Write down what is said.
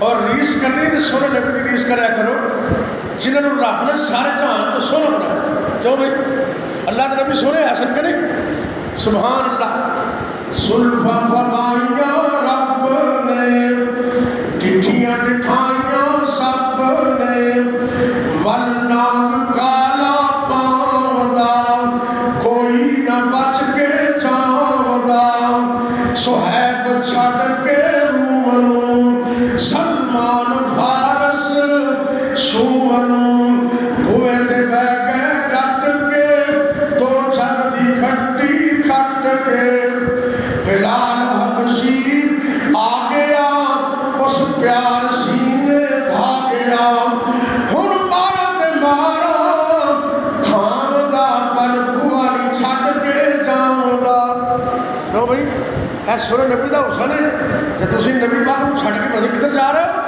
और रीस करनी तो सोने नबी की रीस कराया करो जिन्होंने रब ने सारे जहान तो सोना बनाया। क्यों भाई अल्लाह के नबी सोने हसन के नहीं? सुभान अल्लाह। सुल्फा फरमाइया रब ने चिट्ठियां दिखाइया सब ने वल्ला काला पावदा कोई न बच के जावदा सुहैब छड़ के रूमनू सलमान फारस सुमनू हुए थे बह गए डट के तो जग दी खट्टी खट के बिलाल हबशी आ गया उस प्यार सीने धा गया हुन मारा ते मारा खावदा पर बुआ नहीं छड़ के जावदा। लो भाई ऐ सुर नबी का हुसन है तो तुम नबी पाक को छड़ के पता किधर जा रहे हो?